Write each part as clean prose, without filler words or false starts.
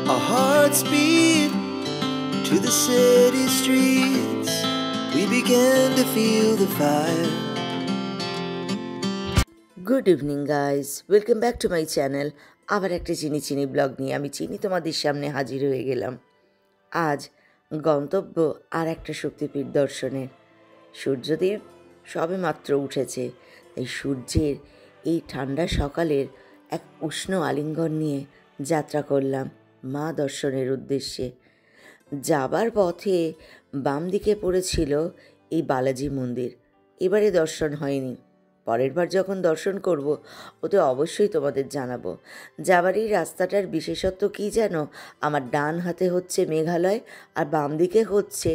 Our hearts beat to the city streets. We began to feel the fire. Good evening guys, welcome back to my channel. আবার একটা চিনি blog নিয়ে আমি তোমাদের সামনে হাজির হয়ে গেলাম। আজ গন্তব্য আর একটা শক্তিপীঠ দর্শনের। সূর্যদেব সবে মাত্র উঠেছে, তাই সূর্যের এই ঠান্ডা সকালের এক উষ্ণ আলিঙ্গন নিয়ে যাত্রা করলাম মা দর্শনের উদ্দেশ্যে। যাবার পথে বাম দিকে পড়েছিল এই বালাজি মন্দির। এবারে দর্শন হয়নি, পরের বার যখন দর্শন করব ওতে অবশ্যই তোমাদের জানাবো। যাবার এই রাস্তাটার বিশেষত্ব কী যেন, আমার ডান হাতে হচ্ছে মেঘালয় আর বাম দিকে হচ্ছে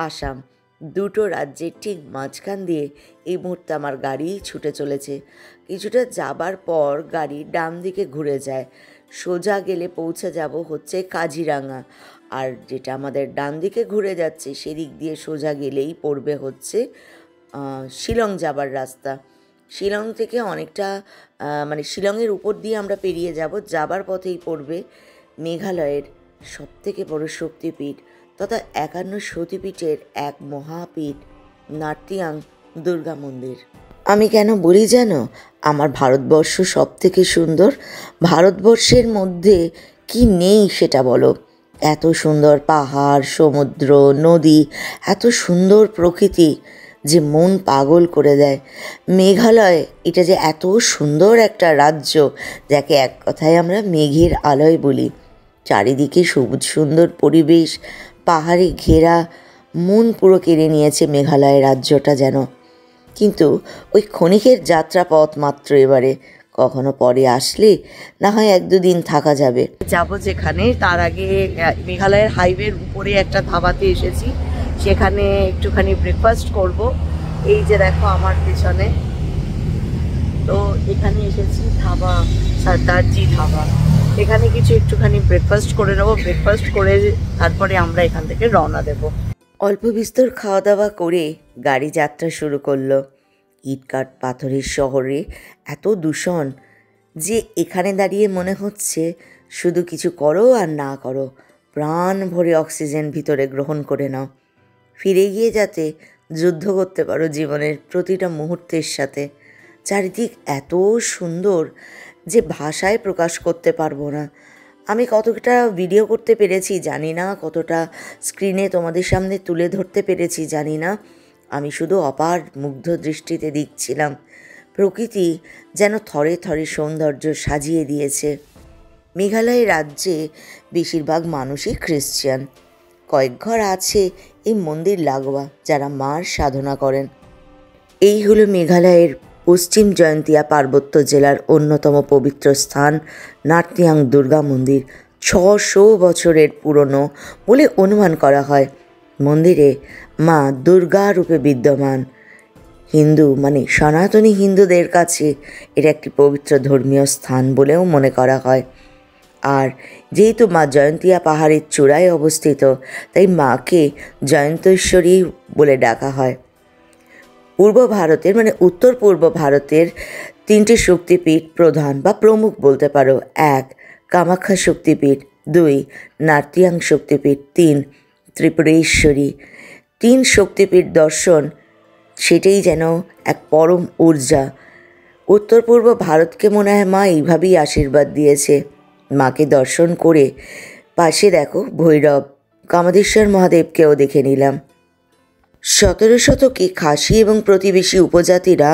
আসাম। দুটো রাজ্যের ঠিক মাঝখান দিয়ে এই মুহূর্তে আমার গাড়ি ছুটে চলেছে। কিছুটা যাবার পর গাড়ি ডান দিকে ঘুরে যায়, সোজা গেলে পৌঁছে যাব হচ্ছে কাজিরাঙা। আর যেটা আমাদের ডান দিকে ঘুরে যাচ্ছে সেদিক দিয়ে সোজা গেলেই পড়বে হচ্ছে শিলং যাবার রাস্তা। শিলং থেকে অনেকটা শিলংয়ের উপর দিয়ে আমরা পেরিয়ে যাবার পথেই পড়বে মেঘালয়ের সবথেকে বড় শক্তিপীঠ তথা 51 সতীপীঠের এক মহাপীঠ নার্তিয়াং দুর্গা মন্দির। আমি কেন বলি জানো, আমার ভারতবর্ষ সবথেকে সুন্দর। ভারতবর্ষের মধ্যে কি নেই সেটা বলো? এত সুন্দর পাহাড়, সমুদ্র, নদী, এত সুন্দর প্রকৃতি যে মন পাগল করে দেয়। মেঘালয় এটা যে এত সুন্দর একটা রাজ্য, যাকে এক কথায় আমরা মেঘের আলয় বলি। চারিদিকে সবুজ সুন্দর পরিবেশ, পাহাড়ে ঘেরা, মন পুরো কেড়ে নিয়েছে মেঘালয় রাজ্যটা যেন। কিন্তু ওই ক্ষণিকের যাত্রাপথ মাত্র এবারে, কখনো পরে আসলে না হয় 1-2 দিন থাকা যাবে। যাব যেখানে, তার আগে মেঘালয়ের হাইওয়ের উপরে একটা ধাবাতে এসেছি, সেখানে একটুখানি ব্রেকফাস্ট করব। এই যে দেখো আমার পেছনে, তো এখানে এসেছি ধাবা, সর্দারজি ধাবা। এখানে কিছু একটুখানি ব্রেকফাস্ট করে নেবো। ব্রেকফাস্ট করে তারপরে আমরা এখান থেকে রওনা দেব। অল্প বিস্তর খাওয়া দাওয়া করে গাড়ি যাত্রা শুরু করলো। ইটকাট পাথরের শহরে এত দূষণ যে এখানে দাঁড়িয়ে মনে হচ্ছে শুধু কিছু করো আর না করো, প্রাণ ভরে অক্সিজেন ভিতরে গ্রহণ করে নাও, ফিরে গিয়ে যাতে যুদ্ধ করতে পারো জীবনের প্রতিটা মুহূর্তের সাথে। চারিদিক এত সুন্দর যে ভাষায় প্রকাশ করতে পারবো না। আমি কতটা ভিডিও করতে পেরেছি জানি না, কতটা স্ক্রিনে তোমাদের সামনে তুলে ধরতে পেরেছি জানি না। আমি শুধু অপার মুগ্ধ দৃষ্টিতে দেখছিলাম। প্রকৃতি যেন থরে থরে সৌন্দর্য সাজিয়ে দিয়েছে। মেঘালয় রাজ্যে বেশিরভাগ মানুষই খ্রিশ্চান। কয়েক ঘর আছে এই মন্দির লাগোয়া যারা মার সাধনা করেন। এই হলো মেঘালয়ের পশ্চিম জয়ন্তিয়া পার্বত্য জেলার অন্যতম পবিত্র স্থান নার্তিয়াং দুর্গা মন্দির। 600 বছরের পুরনো বলে অনুমান করা হয়। মন্দিরে মা দুর্গা রূপে বিদ্যমান। হিন্দু সনাতনী হিন্দুদের কাছে এটা একটি পবিত্র ধর্মীয় স্থান বলেও মনে করা হয়। আর যেহেতু মা জয়ন্তিয়া পাহাড়ের চূড়ায় অবস্থিত, তাই মাকে জয়ন্তশ্বরী বলে ডাকা হয়। পূর্ব ভারতের উত্তর পূর্ব ভারতের 3টে শক্তিপীঠ প্রধান বা প্রমুখ বলতে পারো। 1 কামাখ্যা শক্তিপীঠ, 2 নার্তিয়াং শক্তিপীঠ, 3 ত্রিপুরেশ্বরী। 3 শক্তিপীঠ দর্শন সেটাই যেন এক পরম ঊর্জা। উত্তর পূর্ব ভারতকে মনে হয় মা এইভাবেই আশীর্বাদ দিয়েছে। মাকে দর্শন করে পাশে দেখো ভৈরব, কামাদেশ্বর মহাদেবকেও দেখে নিলাম। 17 শতকে খাসি এবং প্রতিবেশী উপজাতিরা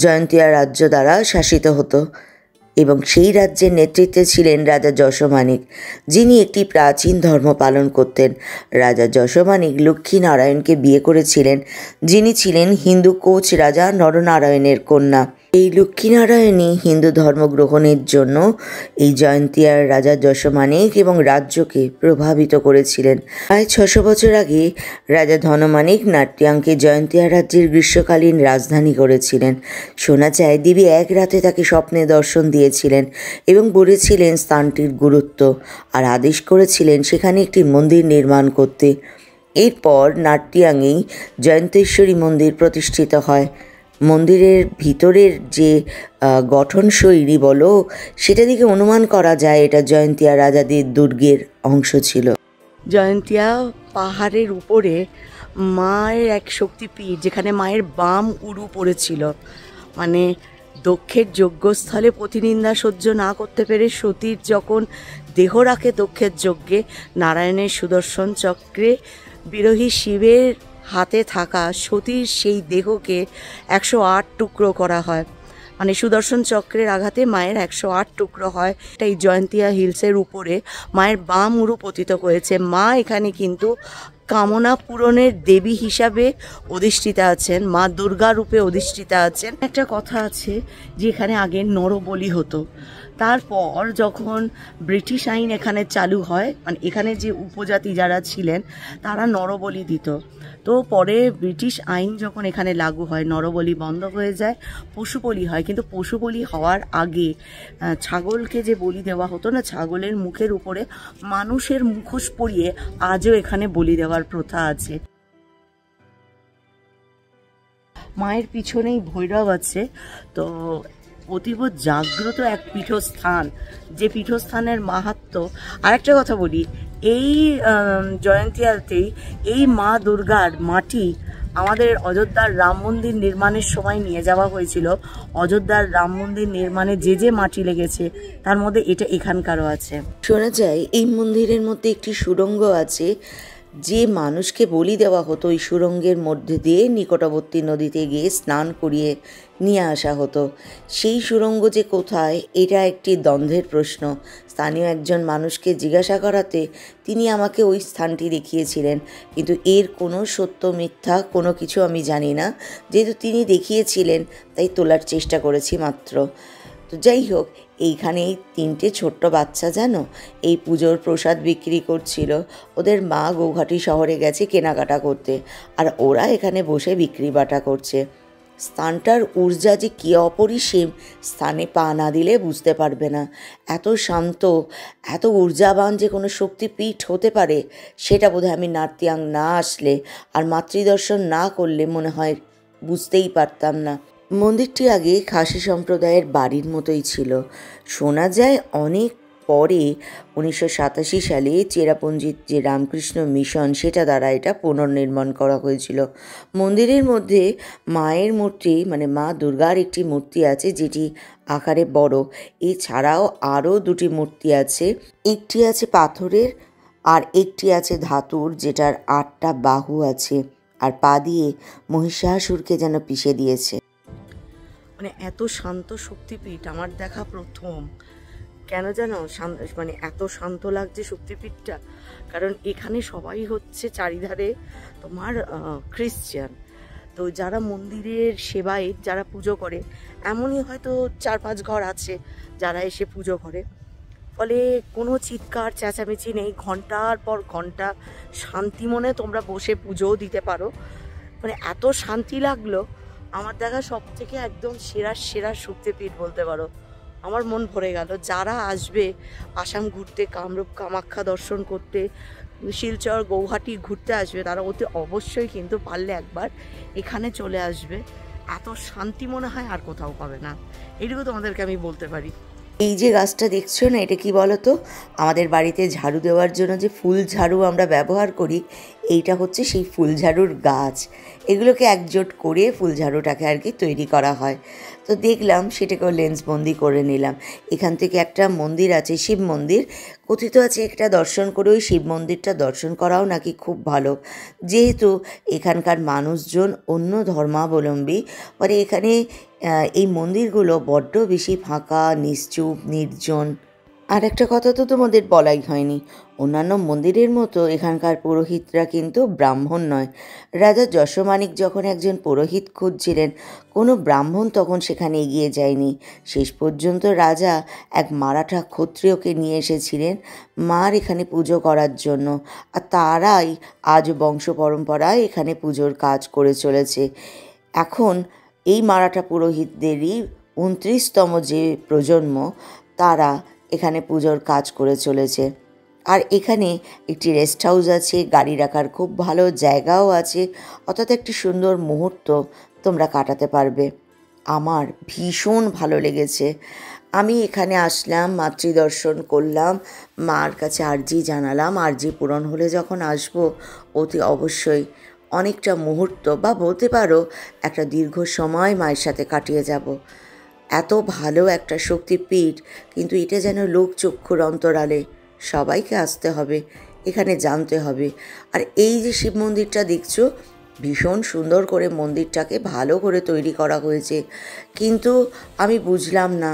জয়ন্তিয়া রাজ্য দ্বারা শাসিত হতো এবং সেই রাজ্যের নেতৃত্বে ছিলেন রাজা যশোমানিক, যিনি একটি প্রাচীন ধর্ম পালন করতেন। রাজা যশোমানিক লক্ষ্মীনারায়ণকে বিয়ে করেছিলেন, যিনি ছিলেন হিন্দু কোচ রাজা নরনারায়ণের কন্যা। এই লক্ষ্মীনারায়ণই হিন্দু ধর্ম গ্রহণের জন্য এই জয়ন্তিয়ার রাজা যশোমানিক এবং রাজ্যকে প্রভাবিত করেছিলেন। প্রায় 600 বছর আগে রাজা ধনমানিক নার্তিয়াংকে জয়ন্তিয়া রাজ্যের গ্রীষ্মকালীন রাজধানী করেছিলেন। শোনা যায় দেবী এক রাতে তাকে স্বপ্নে দর্শন দিয়েছিলেন এবং বলেছিলেন স্থানটির গুরুত্ব, আর আদেশ করেছিলেন সেখানে একটি মন্দির নির্মাণ করতে। এরপর নার্তিয়াংয়েই জয়ন্তেশ্বরী মন্দির প্রতিষ্ঠিত হয়। মন্দিরের ভিতরের যে গঠনশৈলী বলো, সেটা দিকে অনুমান করা যায় এটা জয়ন্তিয়া রাজাদের দুর্গের অংশ ছিল। জয়ন্তিয়া পাহাড়ের উপরে মায়ের এক শক্তিপীঠ, যেখানে মায়ের বাম উরু পড়েছিল। মানে দক্ষের যজ্ঞস্থলে প্রতিনিন্দা সহ্য না করতে পেরে সতীর যখন দেহ রাখে দক্ষের যজ্ঞে, নারায়ণের সুদর্শন চক্রে বিরোহী শিবের হাতে থাকা সতীর সেই দেহকে 108 টুকরো করা হয়। মানে সুদর্শন চক্রের আঘাতে মায়ের 108 টুকরো হয়। এই জয়ন্তিয়া হিলসের উপরে মায়ের বাম উরু পতিত হয়েছে। মা এখানে কিন্তু কামনা পূরণের দেবী হিসাবে অধিষ্ঠিতা আছেন, মা দুর্গা রূপে অধিষ্ঠিতা আছেন। একটা কথা আছে যে এখানে আগে নরবলি হতো। তারপর যখন ব্রিটিশ আইন এখানে চালু হয়, মানে এখানে যে উপজাতি যারা ছিলেন তারা নরবলি দিত। তো পরে ব্রিটিশ আইন যখন এখানে লাগু হয়, নরবলি বন্ধ হয়ে যায়, পশু বলি হয়। কিন্তু পশু বলি হওয়ার আগে ছাগলকে যে বলি দেওয়া হতো না, ছাগলের মুখের উপরে মানুষের মুখোশ পরিয়ে আজও এখানে বলি দেওয়ার প্রথা আছে। মায়ের পিছনেই ভৈরব আছে। তো অতীব জাগ্রত এক পীঠস্থান, যে পীঠস্থানের মাহাত্ম্য। আর একটা কথা বলি, এই জয়ন্তিয়াতেই এই মা দুর্গার মাটি আমাদের অযোধ্যার রাম মন্দির নির্মাণের সময় নিয়ে যাওয়া হয়েছিল। অযোধ্যার রাম মন্দির নির্মাণে যে যে মাটি লেগেছে তার মধ্যে এটা এখানকারও আছে। শোনা যায় এই মন্দিরের মধ্যে একটি সুড়ঙ্গ আছে, যে মানুষকে বলি দেওয়া হতো ওই সুড়ঙ্গের মধ্যে দিয়ে নিকটবর্তী নদীতে গিয়ে স্নান করিয়ে নিয়ে আসা হতো। সেই সুড়ঙ্গ যে কোথায়, এটা একটি দ্বন্দ্বের প্রশ্ন। স্থানীয় একজন মানুষকে জিজ্ঞাসা করাতে তিনি আমাকে ওই স্থানটি দেখিয়েছিলেন, কিন্তু এর কোনো সত্য মিথ্যা কোনো কিছু আমি জানি না। যেহেতু তিনি দেখিয়েছিলেন তাই তোলার চেষ্টা করেছি মাত্র। তো যাই হোক, এইখানে এই 3টে ছোট্ট বাচ্চা জানো এই পুজোর প্রসাদ বিক্রি করছিল। ওদের মা গৌহাটি শহরে গেছে কেনাকাটা করতে, আর ওরা এখানে বসে বিক্রি বাটা করছে। স্থানটার ঊর্জা যে কী অপরিসীম, স্থানে পা না দিলে বুঝতে পারবে না। এত শান্ত, এত ঊর্জাবান যে কোনো শক্তিপীঠ হতে পারে, সেটা বোধহয় আমি নার্তিয়াং না আসলে আর মাতৃদর্শন না করলে মনে হয় বুঝতেই পারতাম না। মন্দিরটি আগে খাসি সম্প্রদায়ের বাড়ির মতোই ছিল। শোনা যায় অনেক পরে 1987 সালে চেরাপুঞ্জির যে রামকৃষ্ণ মিশন, সেটা দ্বারা এটা পুনর্নির্মাণ করা হয়েছিল। মন্দিরের মধ্যে মায়ের মূর্তি, মানে মা দুর্গার একটি মূর্তি আছে যেটি আকারে বড়। এছাড়াও আরও 2টি মূর্তি আছে। একটি আছে পাথরের আর একটি আছে ধাতুর, যেটার 8টা বাহু আছে, আর পা দিয়ে মহিষাসুরকে যেন পিষে দিয়েছে। মানে এত শান্ত শক্তিপীঠ আমার দেখা প্রথম। কেন জানো মানে এত শান্ত লাগছে শক্তিপীঠটা? কারণ এখানে সবাই হচ্ছে চারিধারে তোমার খ্রিশ্চান। তো যারা মন্দিরের সেবায় যারা পুজো করে, এমনই হয়তো 4-5 ঘর আছে যারা এসে পুজো করে। ফলে কোনো চিৎকার চেঁচামেচি নেই, ঘন্টার পর ঘন্টা শান্তি মনে তোমরা বসে পুজোও দিতে পারো। মানে এত শান্তি লাগলো। আমার দেখা সব থেকে একদম সেরা শক্তিপীঠ বলতে পারো। আমার মন ভরে গেল। যারা আসবে আসাম ঘুরতে, কামরূপ কামাখ্যা দর্শন করতে, শিলচর গৌহাটি ঘুরতে আসবে, তারা অতি অবশ্যই কিন্তু পারলে একবার এখানে চলে আসবে। এত শান্তি মনে হয় আর কোথাও পাবে না, এইটুকু তোমাদেরকে আমি বলতে পারি। এই যে গাছটা দেখছো না, এটা কি বলো তো? আমাদের বাড়িতে ঝাড়ু দেওয়ার জন্য যে ফুল ঝাড়ু আমরা ব্যবহার করি, এইটা হচ্ছে সেই ফুল ঝাড়ুর গাছ। এগুলোকে একজোট করে ফুল ঝাড়ুটাকে আর কি তৈরি করা হয়। তো দেখলাম সেটাকেও লেন্সবন্দি করে নিলাম। এখান থেকে একটা মন্দির আছে, শিব মন্দির কথিত আছে, একটা দর্শন করে ওই শিব মন্দিরটা দর্শন করাও নাকি খুব ভালো। যেহেতু এখানকার মানুষজন অন্য ধর্মাবলম্বী, পরে এখানে এই মন্দিরগুলো বড্ড বেশি ফাঁকা, নিশ্চুপ, নির্জন। আর একটা কথা তো তোমাদের বলাই হয়নি, অন্যান্য মন্দিরের মতো এখানকার পুরোহিতরা কিন্তু ব্রাহ্মণ নয়। রাজা যশোমানিক যখন একজন পুরোহিত খুঁজছিলেন, কোনো ব্রাহ্মণ তখন সেখানে এগিয়ে যায়নি। শেষ পর্যন্ত রাজা এক মারাঠা ক্ষত্রিয়কে নিয়ে এসেছিলেন মার এখানে পুজো করার জন্য, আর তারাই আজ বংশ পরম্পরায় এখানে পুজোর কাজ করে চলেছে। এখন এই মারাঠা পুরোহিতদেরই 29তম যে প্রজন্ম, তারা এখানে পুজোর কাজ করে চলেছে। আর এখানে একটি রেস্ট হাউস আছে, গাড়ি রাখার খুব ভালো জায়গাও আছে, অর্থাৎ একটি সুন্দর মুহূর্ত তোমরা কাটাতে পারবে। আমার ভীষণ ভালো লেগেছে। আমি এখানে আসলাম, মাতৃদর্শন করলাম, মার কাছে আর্জি জানালাম। আর্জি পূরণ হলে যখন আসবো অতি অবশ্যই অনেকটা মুহূর্ত বা বলতে পারো একটা দীর্ঘ সময় মায়ের সাথে কাটিয়ে যাব। এত ভালো একটা শক্তিপীঠ, কিন্তু এটা যেন লোকচক্ষুর অন্তরালে। সবাইকে আসতে হবে, এখানে জানতে হবে। আর এই যে শিব মন্দিরটা দেখছো, ভীষণ সুন্দর করে মন্দিরটাকে ভালো করে তৈরি করা হয়েছে, কিন্তু আমি বুঝলাম না,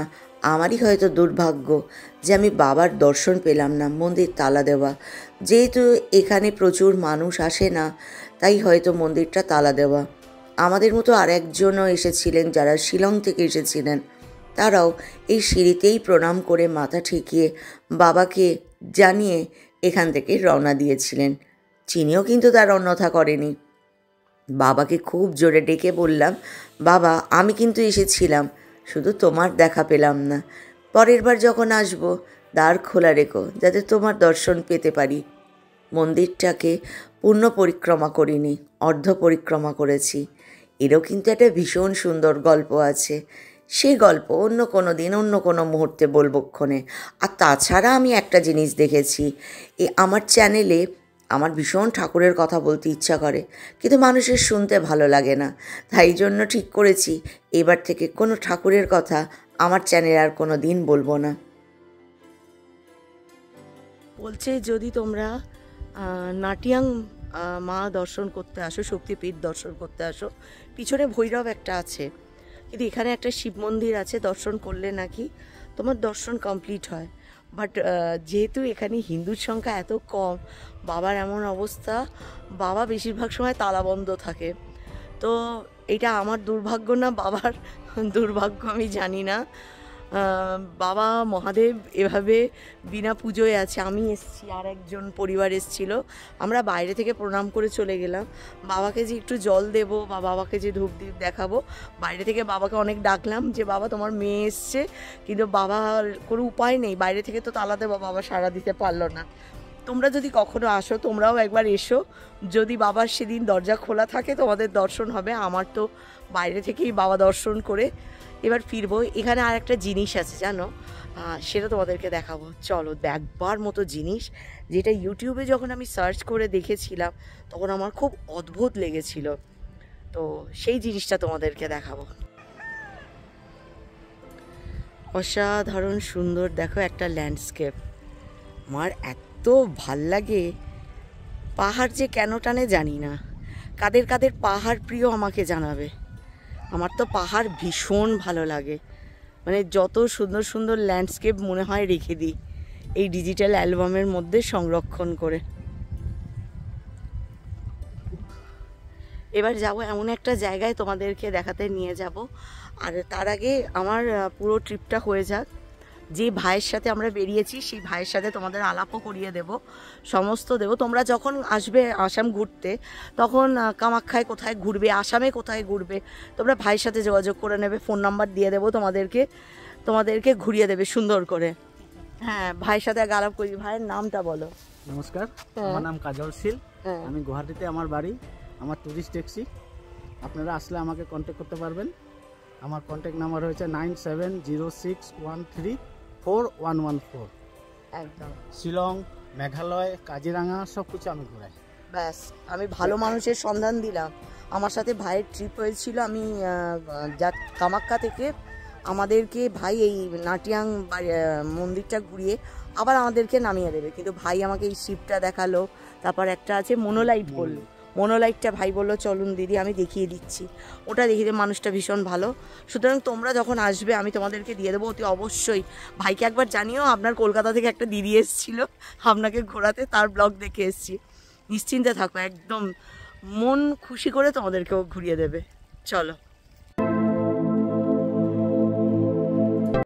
আমারই হয়তো দুর্ভাগ্য যে আমি বাবার দর্শন পেলাম না, মন্দির তালা দেওয়া। যেহেতু এখানে প্রচুর মানুষ আসে না, তাই হয়তো মন্দিরটা তালা দেওয়া। আমাদের মতো আর একজনও এসেছিলেন যারা শিলং থেকে এসেছিলেন, তারাও এই সিঁড়িতেই প্রণাম করে মাথা ঠেকিয়ে বাবাকে জানিয়ে এখান থেকে রওনা দিয়েছিলেন। চিনিও কিন্তু তার অন্যথা করেনি। বাবাকে খুব জোরে ডেকে বললাম, বাবা আমি কিন্তু এসেছিলাম, শুধু তোমার দেখা পেলাম না। পরের বার যখন আসবো দ্বার খোলা রেখো, যাতে তোমার দর্শন পেতে পারি। মন্দিরটাকে পূর্ণ পরিক্রমা করিনি, অর্ধ পরিক্রমা করেছি। এরও কিন্তু একটা ভীষণ সুন্দর গল্প আছে। সেই গল্প অন্য কোনো দিন অন্য কোনো মুহূর্তে বলবো ক্ষণে। আর তাছাড়া আমি একটা জিনিস দেখেছি, আমার চ্যানেলে আমার ভীষণ ঠাকুরের কথা বলতে ইচ্ছা করে, কিন্তু মানুষের শুনতে ভালো লাগে না। তাই জন্য ঠিক করেছি এবার থেকে কোনো ঠাকুরের কথা আমার চ্যানেলে আর কোনো দিন বলবো না। বলছে যদি তোমরা নাটিয়াং মা দর্শন করতে আসো, শক্তিপীঠ দর্শন করতে আসো, পিছনে ভৈরব একটা আছে, কিন্তু এখানে একটা শিব মন্দির আছে, দর্শন করলে নাকি তোমার দর্শন কমপ্লিট হয়। বাট যেহেতু এখানে হিন্দুর সংখ্যা এত কম, বাবার এমন অবস্থা, বাবা বেশিরভাগ সময় তালাবন্ধ থাকে। তো এটা আমার দুর্ভাগ্য না বাবার দুর্ভাগ্য আমি জানি না। বাবা মহাদেব এভাবে বিনা পুজোয় আছে। আমি এসছি, আর একজন পরিবার এসছিল, আমরা বাইরে থেকে প্রণাম করে চলে গেলাম। বাবাকে যে একটু জল দেব বা বাবাকে যে ধূপ দীপ দেখাবো, বাইরে থেকে বাবাকে অনেক ডাকলাম যে বাবা তোমার মেয়ে এসছে, কিন্তু বাবার কোনো উপায় নেই, বাইরে থেকে তো তালা দেবো, বাবা সাড়া দিতে পারলো না। তোমরা যদি কখনো আসো তোমরাও একবার এসো, যদি বাবার সেদিন দরজা খোলা থাকে তোমাদের দর্শন হবে। আমার তো বাইরে থেকেই বাবা দর্শন করে এবার ফিরবো। এখানে আর একটা জিনিস আছে জানো, সেটা তোমাদেরকে দেখাবো, চলো। দেখবার মতো জিনিস, যেটা ইউটিউবে যখন আমি সার্চ করে দেখেছিলাম তখন আমার খুব অদ্ভুত লেগেছিল, তো সেই জিনিসটা তোমাদেরকে দেখাবো। অসাধারণ সুন্দর দেখো একটা ল্যান্ডস্কেপ, আমার এত ভাল লাগে। পাহাড় যে কেন টানে জানি না, কাদের কাদের পাহাড় প্রিয় আমাকে জানাবে। আমার তো পাহাড় ভীষণ ভালো লাগে, মানে যত সুন্দর সুন্দর ল্যান্ডস্কেপ মনে হয় রেখে দিই এই ডিজিটাল অ্যালবামের মধ্যে সংরক্ষণ করে। এবার যাব এমন একটা জায়গায় তোমাদেরকে দেখাতে নিয়ে যাব, আর তার আগে আমার পুরো ট্রিপটা হয়ে যাক। যে ভাইয়ের সাথে আমরা বেরিয়েছি সেই ভাইয়ের সাথে তোমাদের আলাপও করিয়ে দেব, সমস্ত দেব। তোমরা যখন আসবে আসাম ঘুরতে, তখন কামাখ্যায় কোথায় ঘুরবে, আসামে কোথায় ঘুরবে, তোমরা ভাইয়ের সাথে যোগাযোগ করে নেবে, ফোন নাম্বার দিয়ে দেবো তোমাদেরকে ঘুরিয়ে দেবে সুন্দর করে। হ্যাঁ, ভাইয়ের সাথে আগে আলাপ করি। ভাইয়ের নামটা বলো। নমস্কার, আমার নাম কাজল শীল। আমি গুয়াহাটিতে আমার বাড়ি, আমার ট্যুরিস্ট ট্যাক্সি। আপনারা আসলে আমাকে কন্ট্যাক্ট করতে পারবেন। আমার কন্ট্যাক্ট নাম্বার হয়েছে 9706134114। একদম শিলং, মেঘালয়, কাজিরাঙা সব কিছু আমি ঘুরাই। ব্যাস, আমি ভালো মানুষের সন্ধান দিলাম। আমার সাথে ভাইয়ের ট্রিপ হয়েছিল, আমি কামাখ্যা থেকে আমাদেরকে ভাই এই নাটিয়াং মন্দিরটা ঘুরিয়ে আবার আমাদেরকে নামিয়ে দেবে, কিন্তু ভাই আমাকে এই শিবটা দেখালো, তারপর একটা আছে মোনোলাইট বললো, মোনোলাইটটা ভাই বললো চলুন দিদি আমি দেখিয়ে দিচ্ছি, ওটা দেখিয়ে মানুষটা ভীষণ ভালো। সুতরাং তোমরা যখন আসবে আমি তোমাদেরকে দিয়ে দেবো অতি অবশ্যই। ভাইকে একবার জানিও আপনার কলকাতা থেকে একটা দিদি এসেছিলো আপনাকে ঘোরাতে, তার ব্লগ দেখে এসেছি। নিশ্চিন্তে থাকো, একদম মন খুশি করে তোমাদেরকেও ঘুরিয়ে দেবে। চলো।